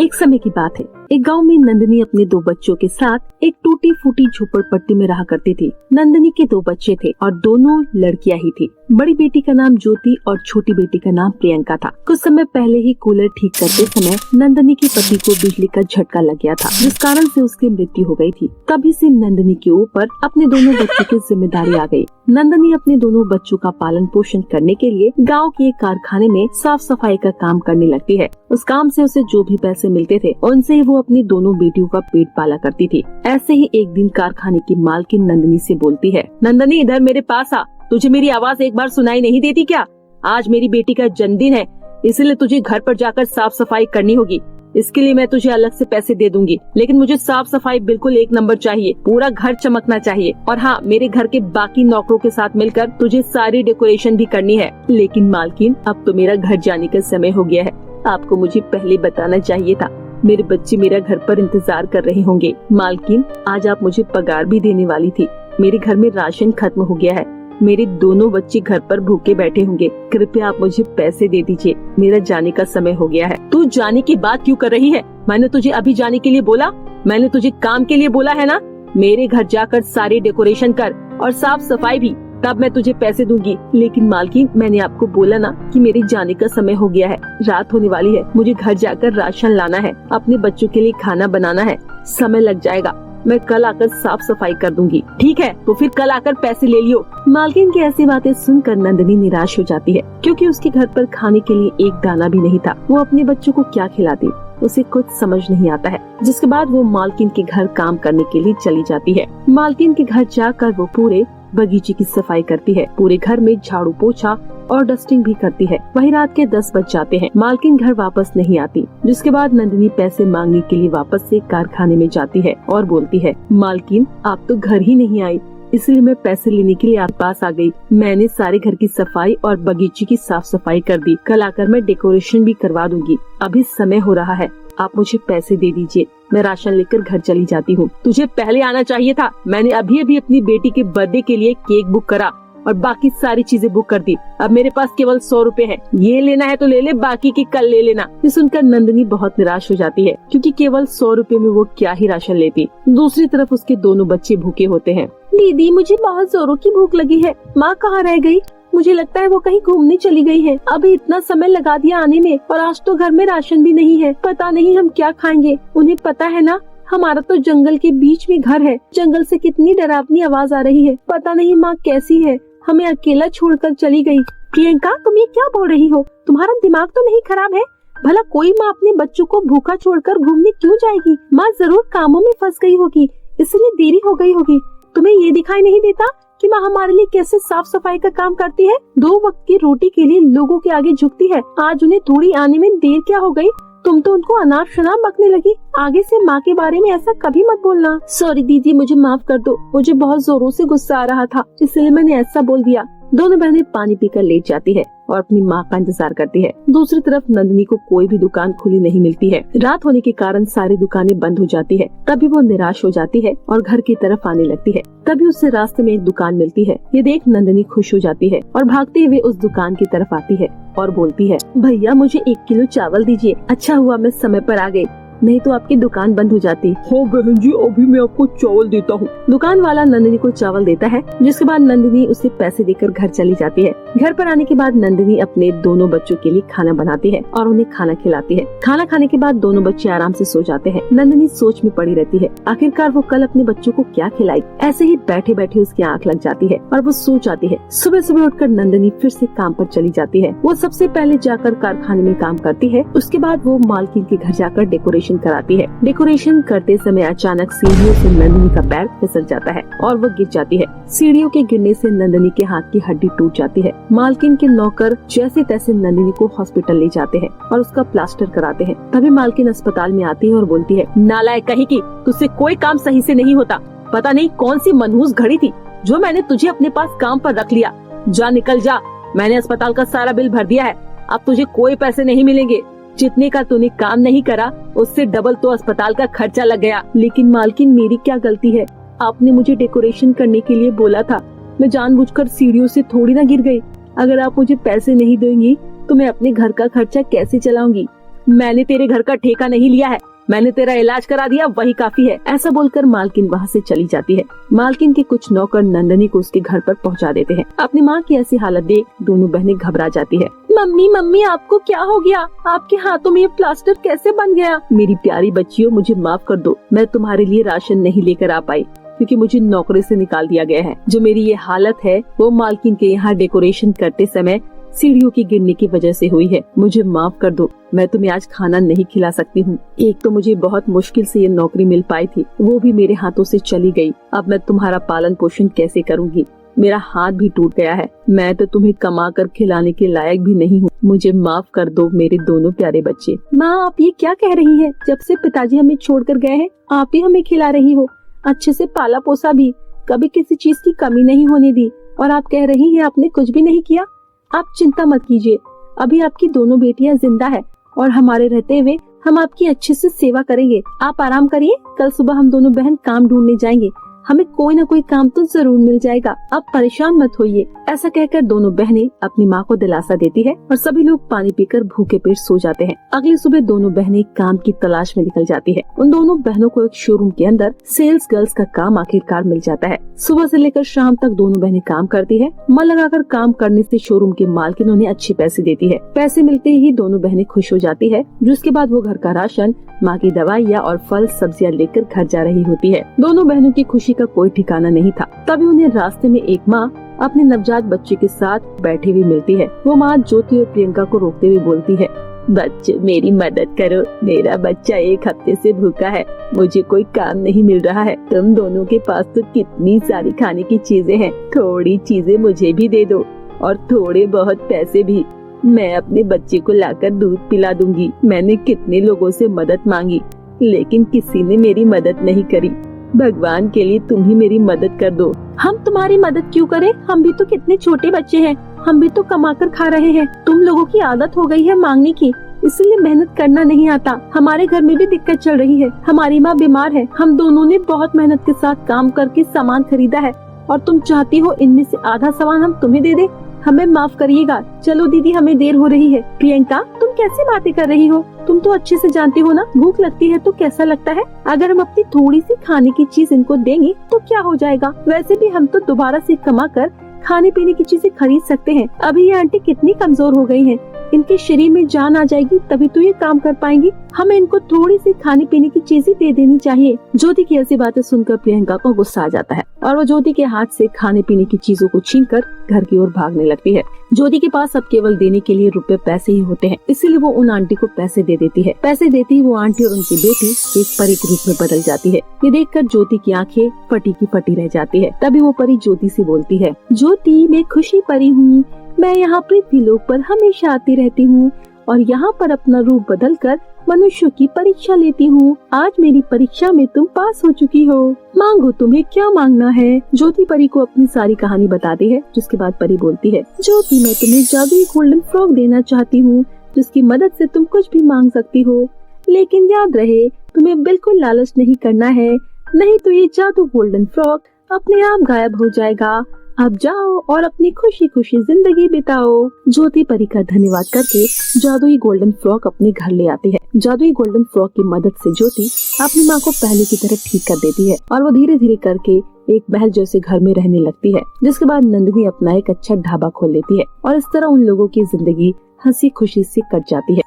एक समय की बात है, एक गांव में नंदिनी अपने 2 बच्चों के साथ एक टूटी फूटी झोपड़पट्टी में रहा करती थी। नंदिनी के 2 बच्चे थे और दोनों लड़कियां ही थी। बड़ी बेटी का नाम ज्योति और छोटी बेटी का नाम प्रियंका था। कुछ समय पहले ही कूलर ठीक करते समय नंदिनी के पति को बिजली का झटका लग गया था, जिस कारण से उसकी मृत्यु हो गई थी। तभी से नंदिनी के ऊपर अपने दोनों बच्चों की जिम्मेदारी आ गई। नंदिनी अपने दोनों बच्चों का पालन पोषण करने के लिए गांव के एक कारखाने में साफ सफाई का काम करने लगती है। उस काम से उसे जो भी पैसे मिलते थे उनसे ही वो अपनी दोनों बेटियों का पेट पाला करती थी। ऐसे ही एक दिन कारखाने की मालकिन नंदिनी से बोलती है, नंदिनी इधर मेरे पास आ, तुझे मेरी आवाज एक बार सुनाई नहीं देती क्या? आज मेरी बेटी का जन्मदिन है, इसलिए तुझे घर पर जाकर साफ सफाई करनी होगी। इसके लिए मैं तुझे अलग से पैसे दे दूंगी, लेकिन मुझे साफ सफाई बिल्कुल 1 नंबर चाहिए, पूरा घर चमकना चाहिए। और हाँ, मेरे घर के बाकी नौकरों के साथ मिलकर तुझे सारी डेकोरेशन भी करनी है। लेकिन मालकिन, अब तो मेरा घर जाने का समय हो गया है, आपको मुझे पहले बताना चाहिए था। मेरे बच्चे मेरा घर पर इंतजार कर रहे होंगे। मालकिन, आज आप मुझे पगार भी देने वाली थी, मेरे घर में राशन खत्म हो गया है, मेरे दोनों बच्चे घर पर भूखे बैठे होंगे, कृपया आप मुझे पैसे दे दीजिए, मेरा जाने का समय हो गया है। तू जाने की बात क्यों कर रही है? मैंने तुझे अभी जाने के लिए बोला? मैंने तुझे काम के लिए बोला है ना? मेरे घर जाकर सारी डेकोरेशन कर और साफ सफाई भी, तब मैं तुझे पैसे दूंगी। लेकिन मालकिन, मैंने आपको बोला ना कि मेरे जाने का समय हो गया है, रात होने वाली है, मुझे घर जाकर राशन लाना है, अपने बच्चों के लिए खाना बनाना है, समय लग जाएगा, मैं कल आकर साफ सफाई कर दूंगी। ठीक है, तो फिर कल आकर पैसे ले लियो। मालकिन की ऐसी बातें सुनकर नंदिनी निराश हो जाती है, क्योंकि उसके घर पर खाने के लिए एक दाना भी नहीं था। वो अपने बच्चों को क्या खिलाती, उसे कुछ समझ नहीं आता है। जिसके बाद वो मालकिन के घर काम करने के लिए चली जाती है। मालकिन के घर जाकर वो पूरे बगीचे की सफाई करती है, पूरे घर में झाड़ू पोछा और डस्टिंग भी करती है। वही रात के 10 बज जाते हैं। मालकिन घर वापस नहीं आती, जिसके बाद नंदिनी पैसे मांगने के लिए वापस से कारखाने में जाती है और बोलती है, मालकिन, आप तो घर ही नहीं आई, इसलिए मैं पैसे लेने के लिए आपके पास आ गई। मैंने सारे घर की सफाई और बगीचे की साफ सफाई कर दी, कल आकर मैं डेकोरेशन भी करवा दूंगी। अभी समय हो रहा है, आप मुझे पैसे दे दीजिए, मैं राशन लेकर घर चली जाती हूँ। तुझे पहले आना चाहिए था, मैंने अभी अभी अपनी बेटी के बर्थडे के लिए केक बुक करा और बाकी सारी चीजें बुक कर दी। अब मेरे पास केवल 100 रुपए हैं, ये लेना है तो ले ले, बाकी की कल ले लेना। ये सुनकर नंदिनी बहुत निराश हो जाती है, क्योंकि केवल 100 रुपए में वो क्या ही राशन लेती। दूसरी तरफ उसके दोनों बच्चे भूखे होते हैं। दीदी, मुझे बहुत जोरों की भूख लगी है, माँ कहाँ रह गई? मुझे लगता है वो कहीं घूमने चली गई है। अभी इतना समय लगा दिया आने में और आज तो घर में राशन भी नहीं है। पता नहीं हम क्या खाएंगे। उन्हें पता है ना, हमारा तो जंगल के बीच में घर है, जंगल से कितनी डरावनी आवाज आ रही है। पता नहीं माँ कैसी है, हमें अकेला छोड़कर चली गई। प्रियंका, तुम ये क्या बोल रही हो? तुम्हारा दिमाग तो नहीं खराब है? भला कोई माँ अपने बच्चों को भूखा छोड़कर घूमने क्यों जाएगी? माँ जरूर कामों में फंस गई होगी, इसलिए देरी हो गई होगी। तुम्हें ये दिखाई नहीं देता कि माँ हमारे लिए कैसे साफ सफाई का काम करती है, 2 वक्त की रोटी के लिए लोगों के आगे झुकती है। आज उन्हें थोड़ी आने में देर क्या हो गई? तुम तो उनको अनाप शनाप बकने लगी। आगे से माँ के बारे में ऐसा कभी मत बोलना। सॉरी दीदी, मुझे माफ कर दो, मुझे बहुत जोरों से गुस्सा आ रहा था, इसलिए मैंने ऐसा बोल दिया। दोनों बहनें पानी पीकर लेट जाती है और अपनी माँ का इंतजार करती है। दूसरी तरफ नंदिनी को कोई भी दुकान खुली नहीं मिलती है। रात होने के कारण सारी दुकानें बंद हो जाती है। तभी वो निराश हो जाती है और घर की तरफ आने लगती है। तभी उससे रास्ते में एक दुकान मिलती है। ये देख नंदिनी खुश हो जाती है और भागते हुए उस दुकान की तरफ आती है और बोलती है, भैया मुझे 1 किलो चावल दीजिए। अच्छा हुआ मैं समय पर आ गई, नहीं तो आपकी दुकान बंद हो जाती। हाँ बहन जी, अभी मैं आपको चावल देता हूँ। दुकान वाला नंदिनी को चावल देता है, जिसके बाद नंदिनी उसे पैसे देकर घर चली जाती है। घर पर आने के बाद नंदिनी अपने दोनों बच्चों के लिए खाना बनाती है और उन्हें खाना खिलाती है। खाना खाने के बाद दोनों बच्चे आराम से सो जाते हैं। नंदिनी सोच में पड़ी रहती है, आखिरकार वो कल अपने बच्चों को क्या खिलाई। ऐसे ही बैठे बैठे उसकी आँख लग जाती है और वो सो जाती है। सुबह सुबह उठकर नंदिनी फिर से काम पर चली जाती है। वो सबसे पहले जाकर कारखाने में काम करती है। उसके बाद वो मालकिन के घर जाकर डेकोरेशन कराती है। डेकोरेशन करते समय अचानक सीढ़ियों से नंदिनी का पैर फिसल जाता है और वो गिर जाती है। सीढ़ियों के गिरने से नंदिनी के हाथ की हड्डी टूट जाती है। मालकिन के नौकर जैसे तैसे नंदिनी को हॉस्पिटल ले जाते हैं और उसका प्लास्टर कराते हैं। तभी मालकिन अस्पताल में आती है और बोलती है, नालायक कहीं की, तुझसे कोई काम सही से नहीं होता। पता नहीं कौन सी मनहूस घड़ी थी जो मैंने तुझे अपने पास काम पर रख लिया। जा निकल जा, मैंने अस्पताल का सारा बिल भर दिया है, अब तुझे कोई पैसे नहीं मिलेंगे। जितने का तूने काम नहीं करा उससे डबल तो अस्पताल का खर्चा लग गया। लेकिन मालकिन, मेरी क्या गलती है? आपने मुझे डेकोरेशन करने के लिए बोला था, मैं जानबूझकर सीढ़ियों से थोड़ी ना गिर गई। अगर आप मुझे पैसे नहीं देंगी तो मैं अपने घर का खर्चा कैसे चलाऊंगी? मैंने तेरे घर का ठेका नहीं लिया है, मैंने तेरा इलाज करा दिया, वही काफी है। ऐसा बोलकर मालकिन वहाँ से चली जाती है। मालकिन के कुछ नौकर नंदनी को उसके घर पर पहुँचा देते हैं। अपनी माँ की ऐसी हालत देख दोनों बहनें घबरा जाती है। मम्मी मम्मी आपको क्या हो गया? आपके हाथों में ये प्लास्टर कैसे बन गया? मेरी प्यारी बच्चियों, मुझे माफ कर दो, मैं तुम्हारे लिए राशन नहीं लेकर आ पाई क्योंकि मुझे नौकरी से निकाल दिया गया है। जो मेरी ये हालत है वो मालकिन के यहाँ डेकोरेशन करते समय सीढ़ियों की गिरने की वजह से हुई है। मुझे माफ कर दो, मैं तुम्हें आज खाना नहीं खिला सकती हूँ। एक तो मुझे बहुत मुश्किल से ये नौकरी मिल पाई थी, वो भी मेरे हाथों से चली गई। अब मैं तुम्हारा पालन पोषण कैसे करूँगी? मेरा हाथ भी टूट गया है। मैं तो तुम्हें कमा कर खिलाने के लायक भी नहीं हूँ। मुझे माफ कर दो मेरे दोनों प्यारे बच्चे। माँ आप ये क्या कह रही है? जब से पिताजी हमें छोड़कर गए हैं आप ही हमें खिला रही हो, अच्छे से पाला पोसा भी, कभी किसी चीज की कमी नहीं होने दी, और आप कह रही है आपने कुछ भी नहीं किया। आप चिंता मत कीजिए, अभी आपकी दोनों बेटियां जिंदा है और हमारे रहते हुए हम आपकी अच्छे से सेवा करेंगे। आप आराम करिए, कल सुबह हम दोनों बहन काम ढूंढने जाएंगे, हमें कोई न कोई काम तो जरूर मिल जाएगा, आप परेशान मत होइए। ऐसा कहकर दोनों बहनें अपनी माँ को दिलासा देती है और सभी लोग पानी पीकर भूखे पेट सो जाते हैं। अगली सुबह दोनों बहनें काम की तलाश में निकल जाती है। उन दोनों बहनों को एक शोरूम के अंदर सेल्स गर्ल्स का काम आखिरकार मिल जाता है। सुबह से लेकर शाम तक दोनों बहनें काम करती है। मन लगाकर काम करने से शोरूम के मालकिन उन्हें अच्छे पैसे देती है। पैसे मिलते ही दोनों बहनें खुश हो जाती है, जिसके बाद वो घर का राशन, माँ की दवाइयाँ और फल सब्जियाँ लेकर घर जा रही होती है। दोनों बहनों की खुशी का कोई ठिकाना नहीं था। तभी उन्हें रास्ते में एक माँ अपने नवजात बच्चे के साथ बैठी हुई मिलती है। वो माँ ज्योति और प्रियंका को रोकते हुए बोलती है, बच्चे मेरी मदद करो, मेरा बच्चा 1 हफ्ते से भूखा है, मुझे कोई काम नहीं मिल रहा है। तुम दोनों के पास तो कितनी सारी खाने की चीजें हैं, थोड़ी चीजें मुझे भी दे दो और थोड़े बहुत पैसे भी, मैं अपने बच्चे को लाकर दूध पिला दूंगी। मैंने कितने लोगों से मदद मांगी लेकिन किसी ने मेरी मदद नहीं करी। भगवान के लिए तुम ही मेरी मदद कर दो। हम तुम्हारी मदद क्यों करें? हम भी तो कितने छोटे बच्चे हैं, हम भी तो कमा कर खा रहे हैं। तुम लोगों की आदत हो गई है मांगने की, इसलिए मेहनत करना नहीं आता। हमारे घर में भी दिक्कत चल रही है, हमारी माँ बीमार है, हम दोनों ने बहुत मेहनत के साथ काम करके सामान खरीदा है और तुम चाहती हो इनमें से आधा सामान हम तुम्हें दे दे। हमें माफ करिएगा, चलो दीदी हमें देर हो रही है। प्रियंका तुम कैसे बातें कर रही हो? तुम तो अच्छे से जानती हो ना, भूख लगती है तो कैसा लगता है। अगर हम अपनी थोड़ी सी खाने की चीज इनको देंगे तो क्या हो जाएगा? वैसे भी हम तो दोबारा से कमा कर खाने पीने की चीजें खरीद सकते हैं। अभी ये आंटी कितनी कमजोर हो गई हैं, इनके शरीर में जान आ जाएगी तभी तो ये काम कर पाएंगी। हमें इनको थोड़ी सी खाने पीने की चीजें दे देनी चाहिए। ज्योति की ऐसी बातें सुनकर प्रियंका को गुस्सा आ जाता है और वो ज्योति के हाथ से खाने पीने की चीजों को छीनकर घर की ओर भागने लगती है। ज्योति के पास अब केवल देने के लिए रुपए पैसे ही होते हैं, इसीलिए वो उन आंटी को पैसे दे देती है। पैसे देती ही वो आंटी और उनकी बेटी एक परी के रूप में बदल जाती है। ये देखकर ज्योति की आंखें फटी की फटी रह जाती है। तभी वो परी ज्योति से बोलती है, ज्योति मैं खुशी परी हूँ, मैं यहाँ पृथ्वीलोक पर हमेशा आती रहती हूँ और यहाँ पर अपना रूप बदल कर मनुष्यों की परीक्षा लेती हूँ। आज मेरी परीक्षा में तुम पास हो चुकी हो, मांगो तुम्हें क्या मांगना है। ज्योति परी को अपनी सारी कहानी बताती है, जिसके बाद परी बोलती है, ज्योति मैं तुम्हें जादुई गोल्डन फ्रॉक देना चाहती हूँ जिसकी मदद से तुम कुछ भी मांग सकती हो, लेकिन याद रहे तुम्हें बिल्कुल लालच नहीं करना है, नहीं तो ये जादू गोल्डन फ्रॉक अपने आप गायब हो जाएगा। अब जाओ और अपनी खुशी खुशी जिंदगी बिताओ। ज्योति परी का धन्यवाद करके जादुई गोल्डन फ्रॉक अपने घर ले आती है। जादुई गोल्डन फ्रॉक की मदद से ज्योति अपनी माँ को पहले की तरह ठीक कर देती है और वो धीरे धीरे करके एक महल जैसे घर में रहने लगती है, जिसके बाद नंदिनी अपना एक अच्छा ढाबा खोल लेती है और इस तरह उन लोगों की जिंदगी हंसी खुशी से कट जाती है।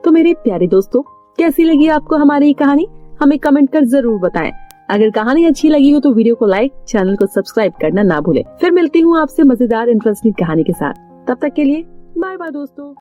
तो मेरे प्यारे दोस्तों, कैसी लगी आपको हमारी ये कहानी? हमें कमेंट कर जरूर बताएं। अगर कहानी अच्छी लगी हो तो वीडियो को लाइक, चैनल को सब्सक्राइब करना ना भूलें। फिर मिलती हूँ आपसे मजेदार इंटरेस्टिंग कहानी के साथ। तब तक के लिए बाय बाय दोस्तों।